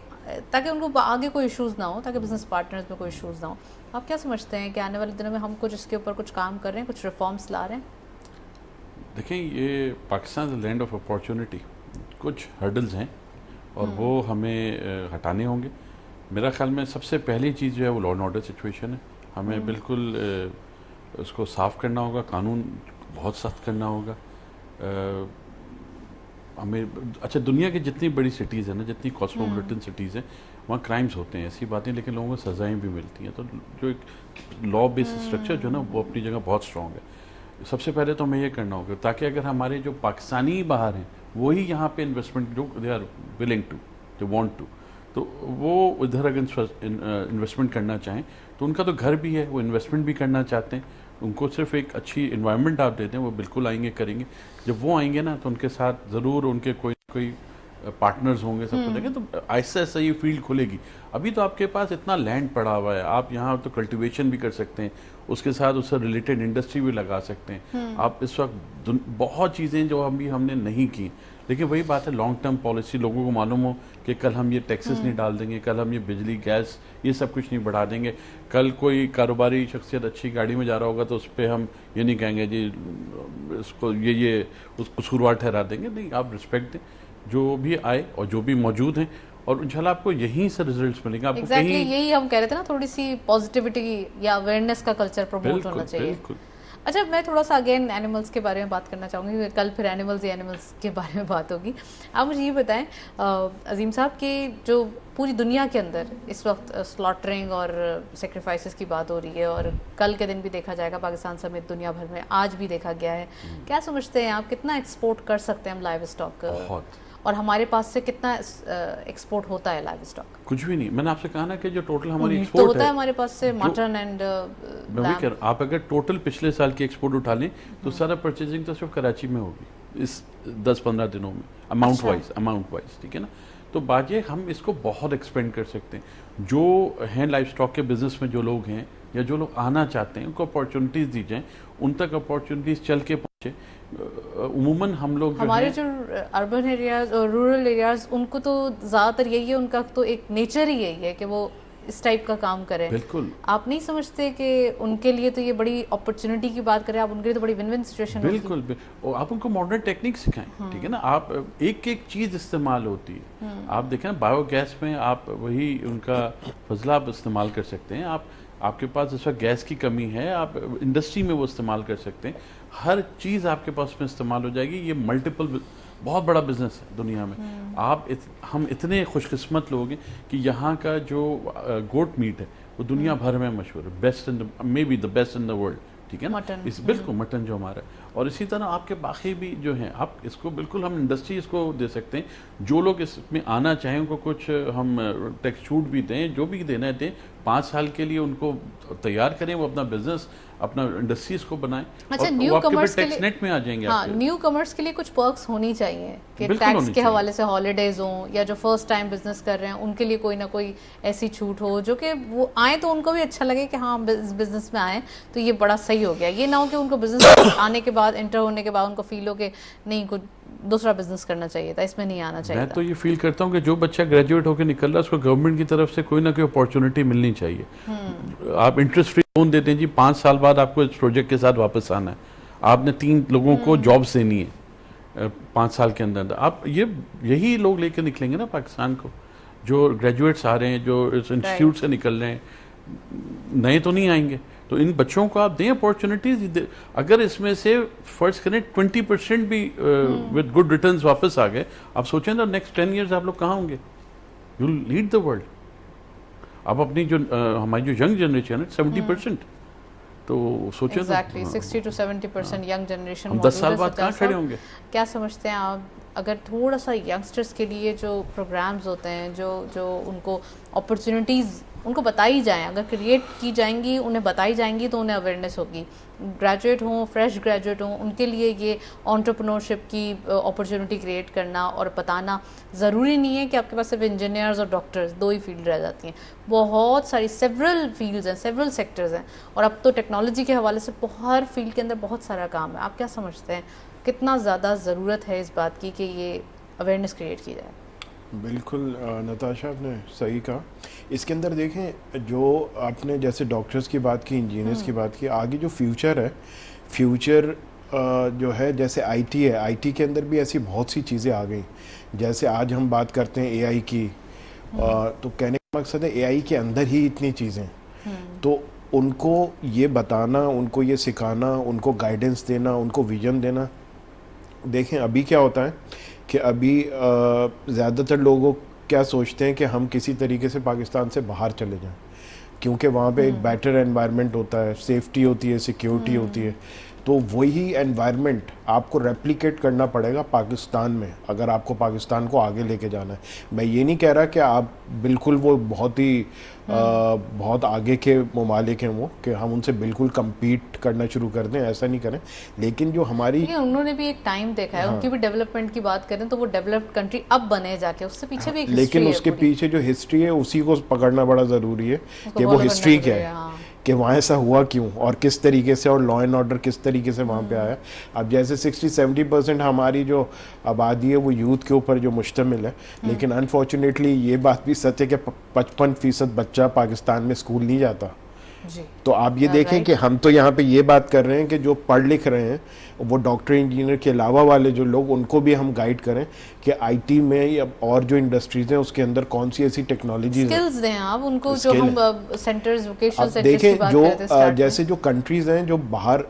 تاکہ ان کو آگے کوئی ایشوز نہ ہو, تاکہ بزنس پارٹنرز میں کوئی ایشوز نہ ہو, آپ کیا سمجھتے ہیں کہ آنے والے دنوں میں ہم کچھ اس کے اوپر کچھ کام کر رہے ہیں, کچھ ریفارمس لا رہے ہیں؟ دیکھیں یہ پاکستان از لینڈ آف اپارچونیٹی. کچھ ہرڈلز ہیں اور وہ ہمیں ہٹانے ہوں گے. میرا خیال میں سب سے پہلی چیز جو ہے وہ لا اینڈ آرڈر سچویشن ہے. ہمیں بالکل اس کو صاف کرنا ہوگا, قانون بہت سخت کرنا ہوگا. ہمیں اچھا دنیا کی جتنی بڑی سٹیز ہیں نا, جتنی کاسموپولیٹن سٹیز ہیں, وہاں کرائمز ہوتے ہیں, ایسی باتیں, لیکن لوگوں کو سزائیں بھی ملتی ہیں. تو جو ایک لا بیس اسٹرکچر جو ہے نا وہ اپنی جگہ بہت اسٹرانگ ہے. سب سے پہلے تو ہمیں یہ کرنا ہوگا تاکہ اگر ہمارے جو پاکستانی باہر ہیں وہی یہاں پہ انویسٹمنٹ جو they are willing to, they want to, تو وہ ادھر اگر انویسٹمنٹ کرنا چاہیں تو ان کا تو گھر بھی ہے, وہ انویسٹمنٹ بھی کرنا چاہتے ہیں. ان کو صرف ایک اچھی انوائرمنٹ آپ دیتے ہیں, وہ بالکل آئیں گے, کریں گے. جب وہ آئیں گے نا تو ان کے ساتھ ضرور ان کے کوئی پارٹنرز ہوں گے, سب کچھ. تو ایسا ایسا یہ فیلڈ کھلے گی. ابھی تو آپ کے پاس اتنا لینڈ پڑا ہوا ہے, آپ یہاں تو کلٹیویشن بھی کر سکتے ہیں, اس کے ساتھ اس سے ریلیٹڈ انڈسٹری بھی لگا سکتے ہیں. آپ اس وقت بہت چیزیں جو ہم نے نہیں کی, لیکن وہی بات ہے لانگ ٹرم پالیسی. لوگوں کو معلوم ہو کہ کل ہم یہ ٹیکسز نہیں ڈال دیں گے, کل ہم یہ بجلی گیس یہ سب کچھ نہیں بڑھا دیں گے. کل کوئی کاروباری شخصیت اچھی گاڑی میں جا رہا ہوگا تو اس پہ ہم یہ نہیں کہیں گے جی اس کو یہ اس قصوروار ٹھہرا دیں گے. نہیں, آپ رسپیکٹ دیں جو بھی آئے اور جو بھی موجود ہیں, اور انشاءاللہ آپ کو یہیں سے ریزلٹس ملیں گے. آپ کو کہیں یہی ہم کہہ رہے تھے نا, تھوڑی سی پازیٹیوٹی یا اویئرنیس کا کلچر پروموٹ ہونا چاہیے. بالکل. اچھا, میں تھوڑا سا اگین اینیملس کے بارے میں بات کرنا چاہوں گی, کل پھر اینیملس کے بارے میں بات ہوگی. آپ مجھے یہ بتائیں عظیم صاحب کہ جو پوری دنیا کے اندر اس وقت سلاٹرنگ اور سیکریفائسز کی بات ہو رہی ہے, اور کل کے دن بھی دیکھا جائے گا پاکستان سمیت دنیا بھر میں آج بھی دیکھا گیا ہے, کیا سمجھتے ہیں آپ کتنا ایکسپورٹ کر سکتے ہیں ہم لائیو اسٹاک, اور ہمارے پاس سے کتنا ایکسپورٹ ہوتا ہے لائیو اسٹاک؟ کچھ بھی نہیں. میں نے آپ سے کہا نا کہ جو ٹوٹل ہماری تو ایکسپورٹ ہوتا ہے ہمارے پاس سے مٹن اینڈ میں وہی کہہ رہا ہوں, آپ اگر ٹوٹل پچھلے سال کی ایکسپورٹ اٹھا لیں تو سارا پرچیزنگ تو صرف کراچی میں ہوگی اس 10-15 دنوں میں, اماؤنٹ وائز, ٹھیک ہے نا. تو بات یہ ہم اس کو بہت ایکسپینڈ کر سکتے ہیں. جو ہیں لائف اسٹاک کے بزنس میں جو لوگ ہیں یا جو لوگ آنا چاہتے ہیں ان کو اپارچونیٹیز دی جائیں, ان تک اپارچونیٹیز چل کے پہنچے. عموماً ہم لوگ ہمارے جو اربن ایریاز اور رورل ایریاز ان کو تو زیادہ تر یہی ہے, ان کا تو ایک نیچر ہی یہی ہے کہ وہ اس ٹائپ کا کام کریں. بالکل. آپ نہیں سمجھتے کہ ان کے لیے تو یہ بڑی اپرچونٹی کی بات کریں, آپ ان کے لیے تو بڑی ون ون سچویشن ہوگی. بالکل. اور آپ ان کو ماڈرن ٹیکنیک سکھائیں, ٹھیک ہے نا. آپ ایک چیز استعمال ہوتی ہے, آپ دیکھیں نا بایو گیس میں آپ وہی ان کا فضلہ آپ استعمال کر سکتے ہیں. آپ کے پاس اس وقت گیس کی کمی ہے, آپ انڈسٹری میں وہ استعمال کر سکتے ہیں. ہر چیز آپ کے پاس میں استعمال ہو جائے گی. یہ ملٹیپل بہت بڑا بزنس ہے دنیا میں. ہم اتنے خوش قسمت لوگ ہیں کہ یہاں کا جو گوٹ میٹ ہے وہ دنیا بھر میں مشہور ہے, best may be the best in the world, ٹھیک ہے نا. بالکل مٹن جو ہمارا ہے. اور اسی طرح آپ کے باقی بھی جو ہیں, آپ اس کو بالکل ہم انڈسٹری اس کو دے سکتے ہیں. جو لوگ اس میں آنا چاہیں ان کو کچھ ہم ٹیکس چھوٹ بھی دیں, جو بھی دینا ہے دیں. 5 سال کے لیے ان کو تیار کریں, وہ اپنا بزنس اپنا انڈسٹریز کو بنائیں. اچھا, نیو کمرس کے لیے نیٹ میں آ جائیں گے. ہاں, نیو کمرس کے لیے کچھ پرکس ہونی چاہیے کہ ٹیکس کے حوالے سے ہالیڈیز ہوں, یا جو فرسٹ ٹائم بزنس کر رہے ہیں ان کے لیے کوئی نہ کوئی ایسی چھوٹ ہو جو کہ وہ آئیں تو ان کو بھی اچھا لگے کہ ہاں بزنس میں آئیں تو یہ بڑا صحیح ہو گیا. یہ نہ ہو کہ ان کو بزنس آنے کے بعد انٹر ہونے کے بعد ان کو فیل ہو کہ نہیں کچھ دوسرا بزنس کرنا چاہیے تھا, اس میں نہیں آنا چاہیے. میں تو یہ فیل کرتا ہوں کہ جو بچہ گریجویٹ ہو کے نکل رہا ہے اس کو گورنمنٹ کی طرف سے کوئی نہ کوئی اپارچونیٹی ملنی چاہیے. آپ انٹرسٹ فری لون دیتے ہیں جی, 5 سال بعد آپ کو اس پروجیکٹ کے ساتھ واپس آنا ہے. آپ نے 3 لوگوں کو جابس دینی ہے 5 سال کے اندر. آپ یہی لوگ لے کے نکلیں گے نا پاکستان کو, جو گریجویٹس آ رہے ہیں, جو اس انسٹیٹیوٹ سے نکل رہے ہیں, نئے تو نہیں آئیں گے. تو ان بچوں کو آپ دیں اپارچونیٹیز. اگر اس میں سے فرض کریں 20% بھی ود گڈ ریٹرنز واپس آ گئے, آپ سوچیں نا نیکسٹ 10 ایئرز آپ لوگ کہاں ہوں گے. You will lead the world. اب اپنی جو ہماری جو ینگ جنریشن ہے 70%, تو سوچیں ایگزیکٹلی 60 to 70% ینگ جنریشن. ہم 10 سال بعد کہاں کھڑے ہوں گے. کیا سمجھتے ہیں آپ, اگر تھوڑا سا ینگسٹرس کے لیے جو پروگرامز ہوتے ہیں جو ان کو اپرچونیٹیز ان کو بتائی جائیں, اگر کریٹ کی جائیں گی, انہیں بتائی جائیں گی تو انہیں اویئرنیس ہوگی. گریجویٹ ہوں, فریش گریجویٹ ہوں, ان کے لیے یہ انٹرپرنورشپ کی اپرچونیٹی کریٹ کرنا اور بتانا. ضروری نہیں ہے کہ آپ کے پاس صرف انجینئرز اور ڈاکٹرز 2 ہی فیلڈ رہ جاتی ہیں, بہت ساری سیورل فیلڈز ہیں, سیورل سیکٹرز ہیں, اور اب تو ٹیکنالوجی کے حوالے سے ہر فیلڈ کے اندر بہت سارا کام ہے. آپ کیا سمجھتے ہیں کتنا زیادہ ضرورت ہے اس بات کی کہ یہ اویئرنیس کریٹ کی جائے؟ بالکل نتاشا آپ نے صحیح کہا. اس کے اندر دیکھیں, جو آپ نے جیسے ڈاکٹرز کی بات کی, انجینئرز کی بات کی, آگے جو فیوچر ہے, فیوچر جو ہے جیسے آئی ٹی ہے, آئی ٹی کے اندر بھی ایسی بہت سی چیزیں آ گئیں. جیسے آج ہم بات کرتے ہیں اے آئی کی, تو کہنے کا مقصد ہے اے آئی کے اندر ہی اتنی چیزیں, تو ان کو یہ بتانا, ان کو یہ سکھانا, ان کو گائیڈنس دینا, ان کو ویژن دینا. دیکھیں ابھی کیا ہوتا ہے کہ ابھی زیادہ تر لوگوں کیا سوچتے ہیں کہ ہم کسی طریقے سے پاکستان سے باہر چلے جائیں, کیونکہ وہاں پہ ایک بیٹر انوائرمنٹ ہوتا ہے, سیفٹی ہوتی ہے, سیکیورٹی ہوتی ہے. تو وہی انوائرمنٹ آپ کو ریپلیکیٹ کرنا پڑے گا پاکستان میں, اگر آپ کو پاکستان کو آگے لے کے جانا ہے. میں یہ نہیں کہہ رہا کہ آپ بالکل وہ بہت آگے کے ممالک ہیں وہ, کہ ہم ان سے بالکل کمپیٹ کرنا شروع کر دیں, ایسا نہیں کریں. لیکن جو ہماری انہوں نے بھی ایک ٹائم دیکھا ہے, ان کی بھی ڈیولپمنٹ کی بات کریں تو وہ ڈیولپڈ کنٹری اب بنے جا کے, اس سے پیچھے بھی ایک ہسٹری ہے. لیکن اس کے پیچھے جو ہسٹری ہے اسی کو پکڑنا بڑا ضروری ہے کہ وہ ہسٹری کیا ہے, کہ وہاں ایسا ہوا کیوں اور کس طریقے سے, اور لا اینڈ آرڈر کس طریقے سے وہاں پہ آیا. اب جیسے 60-70% ہماری جو آبادی ہے وہ یوتھ کے اوپر جو مشتمل ہے, لیکن انفارچونیٹلی یہ بات بھی سچ ہے کہ 55% بچہ پاکستان میں اسکول نہیں جاتا. تو آپ یہ دیکھیں کہ ہم تو یہاں پہ یہ بات کر رہے ہیں کہ جو پڑھ لکھ رہے ہیں وہ ڈاکٹر انجینئر کے علاوہ والے جو لوگ, ان کو بھی ہم گائیڈ کریں کہ آئی ٹی میں یا اور جو انڈسٹریز ہیں اس کے اندر کون سی ایسی ٹیکنالوجیز ہیں, سکلز دیں آپ ان کو. جو ہم سینٹرز, ووکیشنل سینٹرز دیکھیں کی بات جو کرتے ہیں جیسے جو کنٹریز ہیں جو باہر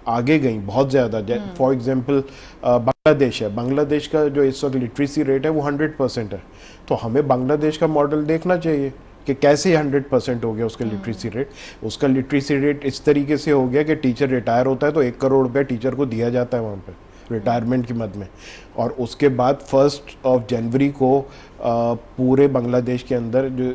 آگے گئیں بہت زیادہ, فار ایگزامپل بنگلہ دیش ہے. بنگلہ دیش کا جو اس وقت لٹریسی ریٹ ہے وہ 100% ہے. تو ہمیں بنگلہ دیش کا ماڈل دیکھنا چاہیے کہ کیسے 100% ہو گیا اس کا لٹریسی ریٹ. اس کا لٹریسی ریٹ اس طریقے سے ہو گیا کہ ٹیچر ریٹائر ہوتا ہے تو 1 کروڑ روپے ٹیچر کو دیا جاتا ہے وہاں پہ ریٹائرمنٹ کی مد میں, اور اس کے بعد 1 جنوری کو پورے بنگلہ دیش کے اندر جو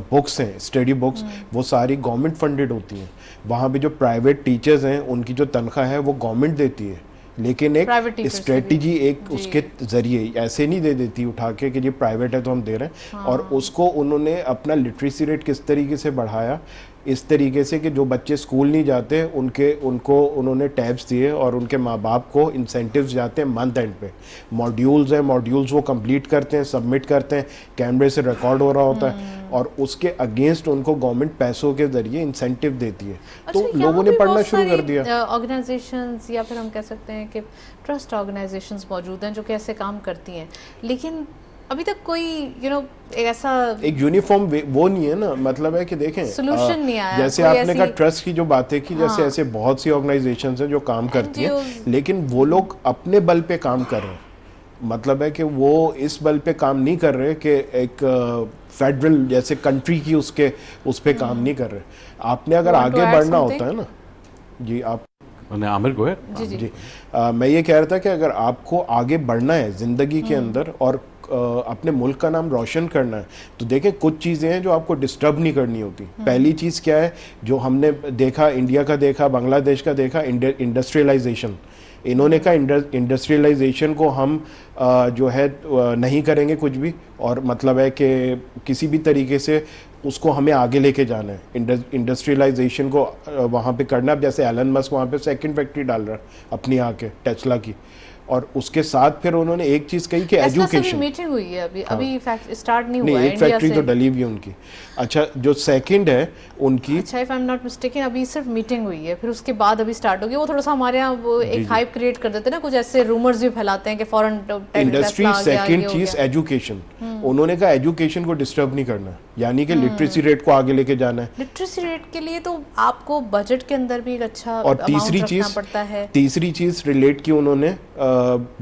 بکس ہیں, اسٹڈی بکس, وہ ساری گورنمنٹ فنڈڈ ہوتی ہیں. وہاں پہ جو پرائیویٹ ٹیچرز ہیں ان کی جو تنخواہ ہے وہ گورنمنٹ دیتی ہے, لیکن ایک اسٹریٹجی ایک اس کے ذریعے ایسے نہیں دے دیتی اٹھا کے کہ یہ پرائیویٹ ہے تو ہم دے رہے ہیں. اور اس کو انہوں نے اپنا لٹریسی ریٹ کس طریقے سے بڑھایا, اس طریقے سے کہ جو بچے اسکول نہیں جاتے ان کو انہوں نے ٹیبس دیے, اور ان کے ماں باپ کو انسینٹیوز جاتے ہیں منتھ اینڈ پہ. ماڈیولز ہیں, ماڈیولز وہ کمپلیٹ کرتے ہیں, سبمٹ کرتے ہیں, کیمرے سے ریکارڈ ہو رہا ہوتا ہے, اور اس کے اگینسٹ ان کو گورنمنٹ پیسوں کے ذریعے انسینٹیو دیتی ہے. تو لوگوں نے پڑھنا شروع کر دیا. آرگنائزیشنز یا پھر ہم کہہ سکتے ہیں کہ ٹرسٹ آرگنائزیشنز موجود ہیں جو کہ ایسے کام کرتی ہیں, لیکن ابھی تک کوئی ایسا ایک یونیفارم وہ نہیں ہے نا. مطلب ہے کہ دیکھیں سولوشن نہیں آیا. جیسے آپ نے کہا ٹرسٹ کی جو باتیں کی, جیسے ایسے بہت سی آرگنائزیشنز ہیں جو کام کرتی ہیں, لیکن وہ لوگ اپنے بل پہ کام کر رہے ہیں. مطلب ہے کہ وہ اس بل پہ کام نہیں کر رہے کہ ایک فیڈرل جیسے کنٹری کی اس پہ کام نہیں کر رہے. آپ نے اگر آگے بڑھنا ہوتا ہے نا, جی آپ عامر گوہر. جی میں یہ کہہ رہا تھا کہ اگر آپ کو آگے بڑھنا ہے زندگی کے اندر اور اپنے ملک کا نام روشن کرنا ہے, تو دیکھیں کچھ چیزیں ہیں جو آپ کو ڈسٹرب نہیں کرنی ہوتی. پہلی چیز کیا ہے جو ہم نے دیکھا, انڈیا کا دیکھا, بنگلہ دیش کا دیکھا, انڈسٹریلائزیشن. انہوں نے کہا انڈسٹریلائزیشن کو ہم جو ہے نہیں کریں گے کچھ بھی, اور مطلب ہے کہ کسی بھی طریقے سے اس کو ہمیں آگے لے کے جانا ہے. انڈسٹریلائزیشن کو وہاں پہ کرنا. اب جیسے ایلن مسک وہاں پہ 2nd فیکٹری ڈال رہا ہے اپنی آ کے, ٹیسلا کی, اور اس کے ساتھ پھر انہوں نے ایک چیز کہی کہ ایجوکیشن. میٹنگ ہوئی ہے ابھی سٹارٹ نہیں ہوا ہے. ایک فیکٹری تو ڈلی بھی ان کی. اچھا جو سیکنڈ ہے ان کی, اچھا if I am not mistaken ابھی صرف میٹنگ ہوئی ہے, پھر اس کے بعد ابھی سٹارٹ ہوگی. وہ تھوڑا سا ہمارے یہاں وہ ایک ہائپ کریٹ کر دیتے ہیں نا, کچھ ایسے رومرز بھی پھیلاتے ہیں کہ فورن انڈسٹری. سیکنڈ چیز ایجوکیشن. انہوں نے کہا ایجوکیشن کو ڈسٹرب نہیں کرنا, یعنی کہ لٹریسی ریٹ کو آگے لے کے جانا ہے. لٹریسی ریٹ کے لیے تو آپ کو بجٹ کے اندر بھی ایک اچھا اور تیسری چیز ریلیٹ کی انہوں نے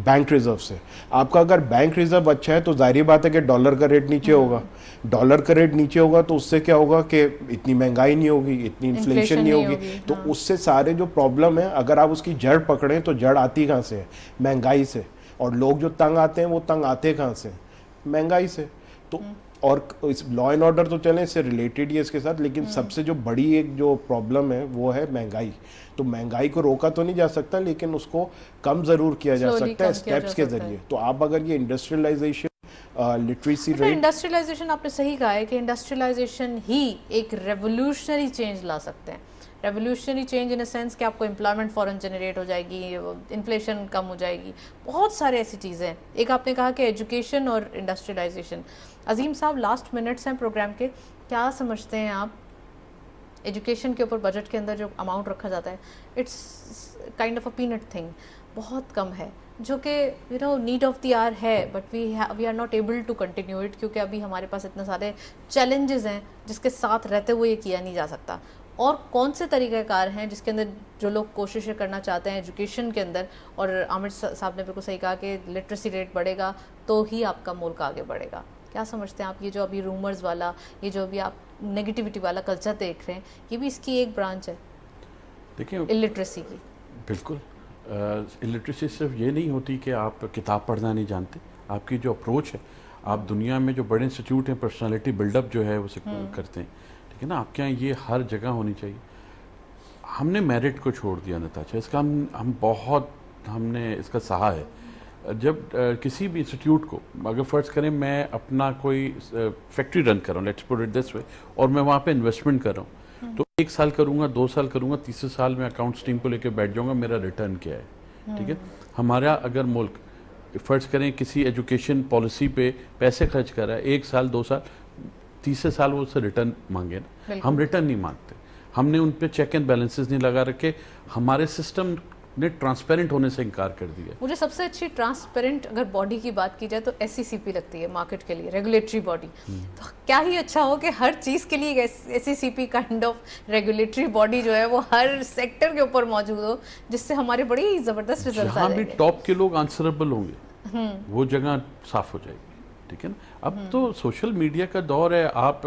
بینک ریزرو سے. آپ کا اگر بینک ریزرو اچھا ہے تو ظاہر بات ہے کہ ڈالر کا ریٹ نیچے ہوگا. ڈالر کا ریٹ نیچے ہوگا تو اس سے کیا ہوگا کہ اتنی مہنگائی نہیں ہوگی, اتنی انفلیشن نہیں ہوگی. تو اس سے سارے جو پرابلم ہیں اگر آپ اس کی جڑ پکڑیں تو جڑ آتی کہاں سے ہے؟ مہنگائی سے. اور لوگ جو تنگ آتے ہیں وہ تنگ آتے کہاں سے؟ مہنگائی سے. تو اور لا اینڈ آرڈر تو چلیں اس سے ریلیٹڈ ہی ہے اس کے ساتھ, لیکن سب سے جو بڑی ایک جو پرابلم ہے وہ ہے مہنگائی. تو مہنگائی کو روکا تو نہیں جا سکتا, لیکن اس کو کم ضرور کیا جا سکتا ہے اسٹیپس کے ذریعے. تو آپ اگر یہ انڈسٹریلائزیشن, لٹریسی ریٹ, انڈسٹریلائزیشن آپ نے صحیح کہا ہے کہ انڈسٹریلائزیشن ہی ایک ریولوشنری چینج لا سکتے ہیں. Revolutionary change in a sense کہ آپ کو امپلائمنٹ فوراً جنریٹ ہو جائے گی, انفلیشن کم ہو جائے گی, بہت سارے ایسی چیزیں ہیں. ایک آپ نے کہا کہ ایجوکیشن اور انڈسٹریلائزیشن. عظیم صاحب لاسٹ منٹس ہیں پروگرام کے, کیا سمجھتے ہیں آپ ایجوکیشن کے اوپر بجٹ کے اندر جو اماؤنٹ رکھا جاتا ہے it's kind of a paint thing, بہت کم ہے، جو کہ you know need of the hour ہے، but we are not able to continue it, کیونکہ ابھی ہمارے پاس اتنے سارے چیلنجز ہیں جس کے ساتھ رہتے ہوئے یہ کیا نہیں جا سکتا. اور کون سے طریقہ کار ہیں جس کے اندر جو لوگ کوششیں کرنا چاہتے ہیں ایجوکیشن کے اندر، اور عامر صاحب نے بالکل صحیح کہا کہ لٹریسی ریٹ بڑھے گا تو ہی آپ کا ملک آگے بڑھے گا. کیا سمجھتے ہیں آپ یہ جو ابھی رومرز والا، یہ جو ابھی آپ نگیٹیوٹی والا کلچر دیکھ رہے ہیں، یہ بھی اس کی ایک برانچ ہے دیکھیں الٹریسی کی؟ بالکل الٹریسی صرف یہ نہیں ہوتی کہ آپ کتاب پڑھنا نہیں جانتے، آپ کی جو اپروچ ہے، آپ دنیا میں جو بڑے انسٹیٹیوٹ ہیں پرسنالٹی بلڈ اپ جو ہے وہ کرتے ہیں، ٹھیک ہے نا، آپ کے یہاں یہ ہر جگہ ہونی چاہیے. ہم نے میرٹ کو چھوڑ دیا نتاشا، اس کا ہم نے اس کا سہا ہے. جب کسی بھی انسٹیٹیوٹ کو اگر فرض کریں میں اپنا کوئی فیکٹری رن کر رہا ہوں، لیٹس پٹ اٹ دس وے، اور میں وہاں پہ انویسٹمنٹ کر رہا ہوں، تو 1 سال کروں گا، 2 سال کروں گا، تیسرے سال میں اکاؤنٹس ٹیم کو لے کے بیٹھ جاؤں گا میرا ریٹرن کیا ہے. ٹھیک ہے، ہمارا اگر ملک فرض کریں کسی ایجوکیشن پالیسی پہ پیسے خرچ کر رہا ہے، 1 سال 2 سال، تیسرے سال وہ اس سے ریٹرن مانگے نا، ہم ریٹرن نہیں مانگتے. ہم نے ان پہ چیک اینڈ بیلنسز نہیں لگا رکھے، ہمارے سسٹم نے ٹرانسپیرنٹ ہونے سے انکار کر دیا. مجھے سب سے اچھی ٹرانسپیرنٹ اگر باڈی کی بات کی جائے تو ایس سی سی پی لگتی ہے مارکیٹ کے لیے، ریگولیٹری باڈی. تو کیا ہی اچھا ہو کہ ہر چیز کے لیے S C C P kind of regulatory body جو ہے وہ ہر سیکٹر کے اوپر موجود ہو، جس سے ہمارے بڑی زبردست ریزلٹس آ جہاں جائیں بھی گے. ٹاپ کے لوگ آنسربل ہوں گے وہ جگہ صاف ہو جائے گی. ٹھیک ہے نا، اب تو سوشل میڈیا کا دور ہے، آپ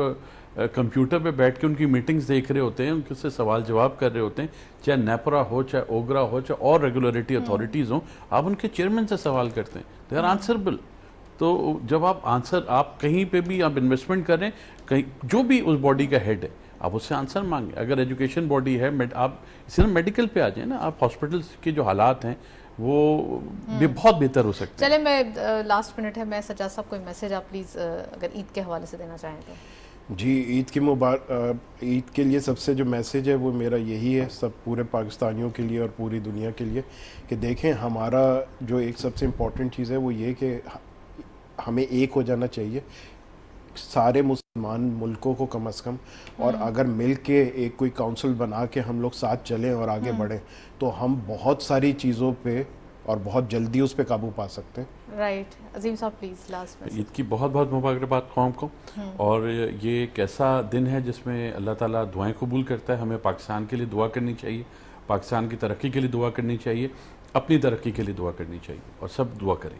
کمپیوٹر پہ بیٹھ کے ان کی میٹنگز دیکھ رہے ہوتے ہیں، ان سے سوال جواب کر رہے ہوتے ہیں، چاہے نیپرا ہو، چاہے اوگرا ہو، چاہے اور ریگولیٹری اتھارٹیز ہوں، آپ ان کے چیئرمین سے سوال کرتے ہیں، دے آر آنسربل. تو جب آپ کہیں پہ بھی آپ انویسٹمنٹ کر رہے ہیں، کہیں جو بھی اس باڈی کا ہیڈ ہے آپ اس سے آنسر مانگیں. اگر ایجوکیشن باڈی ہے، آپ اسی طرح میڈیکل پہ آ جائیں نا، آپ ہاسپٹلس کے جو حالات ہیں وہ بھی بہت بہتر ہو سکتے ہیں. چلے میں لاسٹ منٹ ہے، میں سجاد صاحب کوئی میسج آپ پلیز اگر عید کے حوالے سے دینا چاہیں تو. جی، عید کے لیے سب سے جو میسیج ہے وہ میرا یہی ہے، سب پورے پاکستانیوں کے لیے اور پوری دنیا کے لیے، کہ دیکھیں ہمارا جو ایک سب سے امپورٹنٹ چیز ہے وہ یہ کہ ہمیں ایک ہو جانا چاہیے سارے مسلمان ملکوں کو کم از کم، اور اگر مل کے ایک کوئی کونسل بنا کے ہم لوگ ساتھ چلیں اور آگے بڑھیں تو ہم بہت ساری چیزوں پہ اور بہت جلدی اس پہ قابو پا سکتے ہیں. رائٹ. عظیم صاحب پلیز لاسٹ میں. عید کی بہت بہت مبارکباد قوم کو، اور یہ ایک ایسا دن ہے جس میں اللہ تعالیٰ دعائیں قبول کرتا ہے. ہمیں پاکستان کے لیے دعا کرنی چاہیے، پاکستان کی ترقی کے لیے دعا کرنی چاہیے، اپنی ترقی کے لیے دعا کرنی چاہیے، اور سب دعا کریں.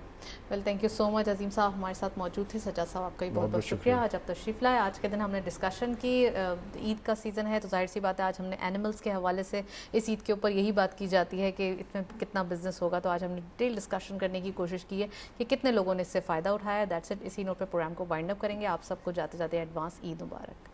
ویل تھینک یو سو مچ. عظیم صاحب ہمارے ساتھ موجود تھے. سجاد صاحب آپ کا بھی بہت بہت شکریہ آج آپ تشریف لائے. آج کے دن ہم نے ڈسکشن کی، عید کا سیزن ہے تو ظاہر سی بات ہے آج ہم نے اینیملس کے حوالے سے اس عید کے اوپر یہی بات کی جاتی ہے کہ اس میں کتنا بزنس ہوگا، تو آج ہم نے ڈیٹیل ڈسکشن کرنے کی کوشش کی ہے کہ کتنے لوگوں نے اس سے فائدہ اٹھایا ہے. That's it. اسی نوٹ پہ پروگرام کو وائنڈ اپ کریں گے. آپ سب کو جاتے جاتے ایڈوانس عید مبارک.